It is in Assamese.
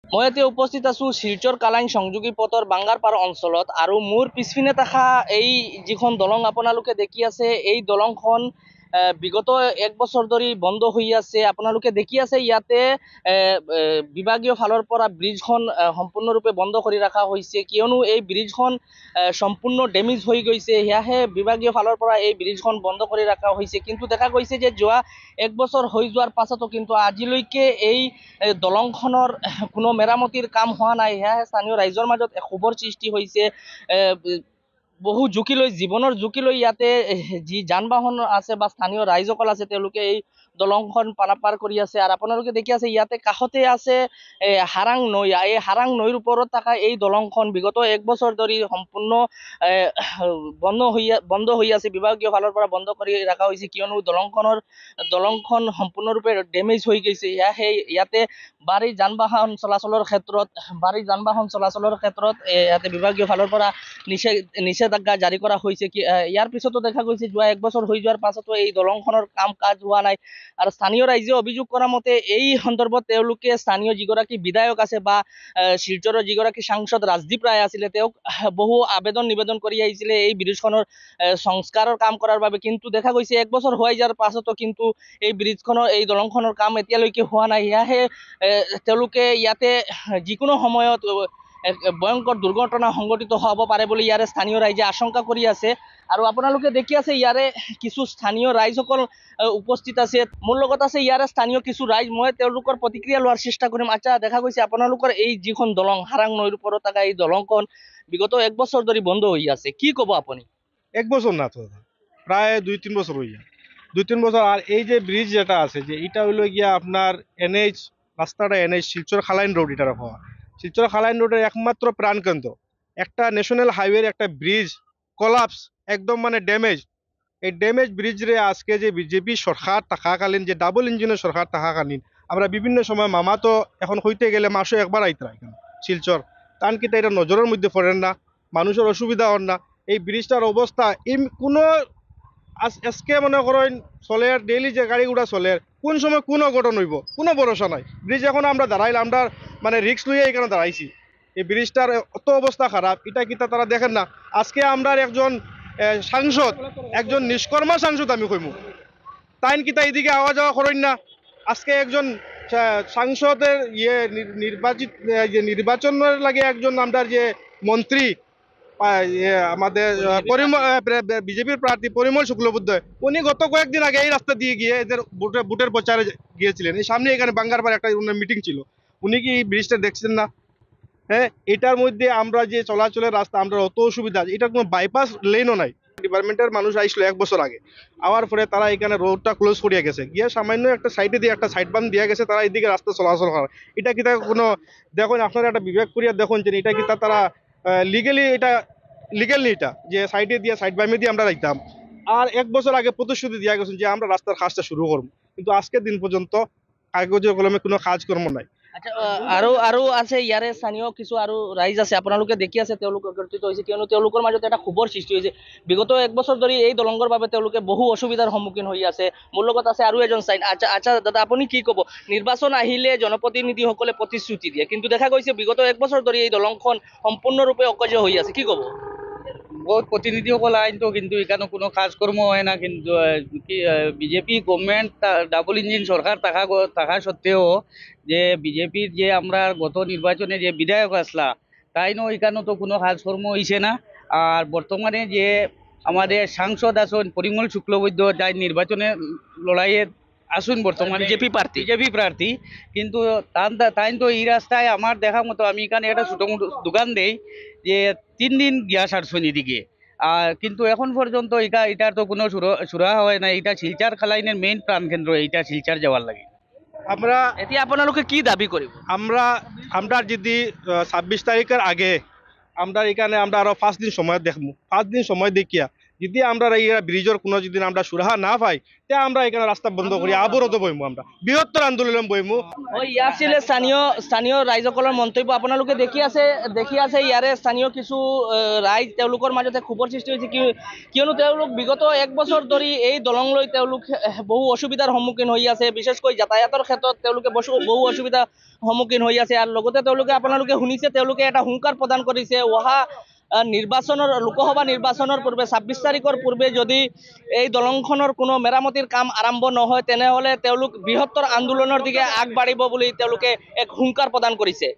মই এতিয়া উপস্থিত আছো শিলচৰ কালাইন সংযোগী পথৰ বাংগাৰপাৰ অঞ্চলত আৰু মোৰ পিছপিনে থকা এই যিখন দলং আপোনালোকে দেখি আছে এই দলংখন বিগত এক বছৰ ধৰি বন্ধ হৈ আছে। আপোনালোকে দেখি আছে ইয়াতে বিভাগীয় ফালৰ পৰা ব্ৰিজখন সম্পূৰ্ণৰূপে বন্ধ কৰি ৰখা হৈছে, কিয়নো এই ব্ৰিজখন সম্পূৰ্ণ ডেমেজ হৈ গৈছে। সেয়াহে বিভাগীয় ফালৰ পৰা এই ব্ৰিজখন বন্ধ কৰি ৰখা হৈছে। কিন্তু দেখা গৈছে যে যোৱা এক বছৰ হৈ যোৱাৰ পাছতো কিন্তু আজিলৈকে এই দলংখনৰ কোনো মেৰামতিৰ কাম হোৱা নাই। সেয়াহে স্থানীয় ৰাইজৰ মাজত ক্ষোভৰ সৃষ্টি হৈছে। বহু ঝুঁকি লৈ জীৱনৰ ঝুঁকি লৈ ইয়াতে যি যান বাহন আছে বা স্থানীয় ৰাইজসকল আছে তেওঁলোকে এই দলংখন পাৰাপাৰ কৰি আছে। আৰু আপোনালোকে দেখি আছে ইয়াতে কাষতে আছে হাৰাং নৈ। এই হাৰাং নৈৰ ওপৰত থকা এই দলংখন বিগত এক বছৰ ধৰি সম্পূৰ্ণ বন্ধ হৈ আছে। বিভাগীয় ফালৰ পৰা বন্ধ কৰি ৰখা হৈছে, কিয়নো দলংখন সম্পূৰ্ণৰূপে ডেমেজ হৈ গৈছে। ইয়াতে ভাৰী যান বাহন চলাচলৰ ক্ষেত্ৰত ইয়াতে বিভাগীয় ফালৰ পৰা নিষেধাজ্ঞা জাৰি কৰা হৈছে। ইয়াৰ পিছতো দেখা গৈছে যোৱা এক বছৰ হৈ যোৱাৰ পাছতো এই দলংখনৰ কাম কাজ হোৱা নাই। আৰু স্থানীয় ৰাইজে অভিযোগ কৰা মতে এই সন্দৰ্ভত তেওঁলোকে স্থানীয় যিগৰাকী বিধায়ক আছে বা শিলচৰৰ যিগৰাকী সাংসদ ৰাজদীপ ৰায় আছিলে তেওঁক বহু আবেদন নিবেদন কৰি আহিছিলে এই ব্ৰিজখনৰ সংস্কাৰৰ কাম কৰাৰ বাবে। কিন্তু দেখা গৈছে এক বছৰ হৈ যোৱাৰ পাছতো কিন্তু এই দলংখনৰ কাম এতিয়ালৈকে হোৱা নাই। সেয়াহে তেওঁলোকে ইয়াতে যিকোনো সময়ত ভয়ংকৰ দুৰ্ঘটনা সংঘটিত হ'ব পাৰে বুলি ইয়াৰে স্থানীয় ৰাইজে আশংকা কৰি আছে। আৰু আপোনালোকে দেখি আছে ইয়াৰে কিছু স্থানীয় ৰাইজসকল উপস্থিত আছে। মোৰ লগত আছে ইয়াৰে স্থানীয় কিছু ৰাইজ। মই তেওঁলোকৰ প্ৰতিক্ৰিয়া লোৱাৰ চেষ্টা কৰিম। আচ্ছা, দেখা গৈছে আপোনালোকৰ এই যিখন দলং হাৰাং নৈৰ ওপৰত থকা এই দলংখন বিগত এক বছৰ ধৰি বন্ধ হৈ আছে, কি ক'ব আপুনি? এক বছর না তো, প্রায় 2-3 বছর হয়ে যায়। 2-3 বছর। আর এই যে ব্রিজ যেটা আছে যে এটা হইলো গিয়া আপনার এনএইচ রাস্তাটা এনএইচ শিলচর খালাইন রোড, এটা রাখা শিলচর খালাইন রোডের একমাত্র প্রাণকেন্দ্র। একটা ন্যাশনাল হাইওয়ের একটা ব্রিজ কলাপস, একদম মানে ড্যামেজ। এই ড্যামেজ ব্রিজ রে আজকে যে বিজেপি সরকার থাকাকালীন, যে ডাবল ইঞ্জিনের সরকার থাকাকালীন আমরা বিভিন্ন সময় মামা তো এখন হইতে গেলে মাসে একবার আইতরা এখানে শিলচর, কারণ কি এটা নজরের মধ্যে পড়েন না, মানুষের অসুবিধা হন না। এই ব্রিজটার অবস্থা কোনো আজকে মনে করেন চলে ডেইলি যে গাড়ি গুড়া চলে, কোন সময় কোন অঘটন হইব কোনো ভরসা নাই। ব্রিজ এখন আমরা দাঁড়াইলাম, আমরা মানে রিক্স লইয়া এখানে দাঁড়াইছি। এই ব্রিজটার অত অবস্থা খারাপ, এটা কিতা তারা দেখেন না। আজকে আমরা একজন সাংসদ, একজন নিষ্কর্মা সাংসদ আমি কইমু, তাইন কিতা এদিকে আওয়া যাওয়া করেন না। আজকে একজন সাংসদের নির্বাচনের লাগে একজন আমরা যে মন্ত্রী আমাদের বিজেপির প্রার্থী পরিমল শুক্লবৈদ্য, উনি গত কয়েকদিন আগে এই রাস্তা দিয়ে গিয়ে এদের ভোটের প্রচারে গিয়েছিলেন। এই সামনে এখানে বাঙ্গারপাড় একটা মিটিং ছিল, উনি কি এই ব্রিজটা দেখছেন না? হ্যাঁ, এটার মধ্যে আমরা যে চলাচলের রাস্তা আমরা অত অসুবিধা, এটা কোনো বাইপাস লেনও নাই। ডিপার্টমেন্টের মানুষ আইসলো এক বছর আগে, আওয়ার পরে তারা এখানে রোডটা ক্লোজ করিয়া গেছে, গিয়ে সামান্য একটা সাইডে দিয়ে একটা সাইড বান দিয়া গেছে, তারা এইদিকে রাস্তা চলাচল করে। এটা কি কোনো দেখুন, আপনারা একটা বিবেক করিয়া দেখুন যে এটা কি তারা লিগেলি এটা লিগেল নেই, এটা যে সাইডে দিয়ে সাইড বামে দিয়ে আমরা রাখতাম। আর এক বছর আগে প্রতিশ্রুতি দিয়া গেছেন যে আমরা রাস্তার কাজটা শুরু করবো, কিন্তু আজকের দিন পর্যন্ত কাগজে কলমে কোনো কাজকর্ম নাই। আচ্ছা, আৰু আছে ইয়াৰে স্থানীয় কিছু আৰু ৰাইজ আছে, আপোনালোকে দেখি আছে তেওঁলোক একত্ৰিত হৈছে, কিয়নো তেওঁলোকৰ মাজত এটা ক্ষোভৰ সৃষ্টি হৈছে। বিগত এক বছৰ ধৰি এই দলংৰ বাবে তেওঁলোকে বহু অসুবিধাৰ সন্মুখীন হৈ আছে। মোৰ লগত আছে আৰু এজন চাইন। আচ্ছা দাদা, আপুনি কি ক'ব? নিৰ্বাচন আহিলে জনপ্ৰতিনিধিসকলে প্ৰতিশ্ৰুতি দিয়ে, কিন্তু দেখা গৈছে বিগত এক বছৰ ধৰি এই দলংখন সম্পূৰ্ণৰূপে অকাৰ্য হৈ আছে, কি ক'ব? বহুত প্রতিনিধিসকল আইন তো, কিন্তু এখানে কোনো কাজকর্ম হয় না। কিন্তু বিজেপি গভর্নমেন্ট ডাবল ইঞ্জিন সরকার থাকা সত্ত্বেও যে বিজেপির যে আমরা গত নির্বাচনে যে বিধায়ক আসলা তাইনও এখানে তো কোনো কাজকর্ম হয়েছে না। আর বর্তমানে যে আমাদের সাংসদ আসন পরিমল শুক্লবৈদ্য যাই নির্বাচনে লড়াইয়ে আসুন বর্তমানে বিজেপি প্রার্থী, কিন্তু তাই তো এই রাস্তায় আমার দেখা মতো, আমি এখানে একটা ছোটো মোটো দোকান দেই, যে 3 দিন গ্যাস আসছেন এদিকে। কিন্তু এখন পর্যন্ত এটার তো কোনো সুরা হয় না। এটা শিলচর খালাইনের মেইন প্রাণকেন্দ্র, এইটা শিলচর যাওয়ার লাগে। আমরা এতিয়া আপোনালোকে কি দাবী কৰিব? আমরা যদি 26 তারিখের আগে আমরা এখানে আমরা আরো 5 দিন সময় দেখবো, 5 দিন সময় দেখিয়া যদি আমরা এই ব্রিজের কোনো যদি আমরা সুরাহা না পাই তে আমরা এখানে রাস্তা বন্ধ করি অবরোধ বইমু, আমরা বৃহত্তর আন্দোলন বইমু। ইয়াৰ আছিলে স্থানীয় ৰাইজসকলৰ মন্তব্য। আপোনালোকে দেখি আছে ইয়াৰে স্থানীয় কিছু ৰাইজ তেওঁলোকৰ মাজতে ক্ষোভৰ সৃষ্টি হৈছে, কিয়নো তেওঁলোক বিগত এক বছৰ ধৰি এই দলং লৈ তেওঁলোক বহু অসুবিধাৰ সন্মুখীন হৈ আছে, বিশেষকৈ যাতায়াতৰ ক্ষেত্ৰত তেওঁলোকে বহু অসুবিধাৰ সন্মুখীন হৈ আছে। আৰু লগতে আপোনালোকে শুনিছে তেওঁলোকে এটা হুংকাৰ প্ৰদান কৰিছে, অহা লোকসভা নিৰ্বাচনৰ পূৰ্বে 26 তাৰিখৰ পূৰ্বে যদি এই দলংখনৰ কোনো মেৰামতিৰ কাম আৰম্ভ নহয় তেনেহ'লে তেওঁলোক বৃহত্তৰ আন্দোলনৰ দিকে আগবাঢ়িব বুলি তেওঁলোকে এক হুংকাৰ প্ৰদান কৰিছে।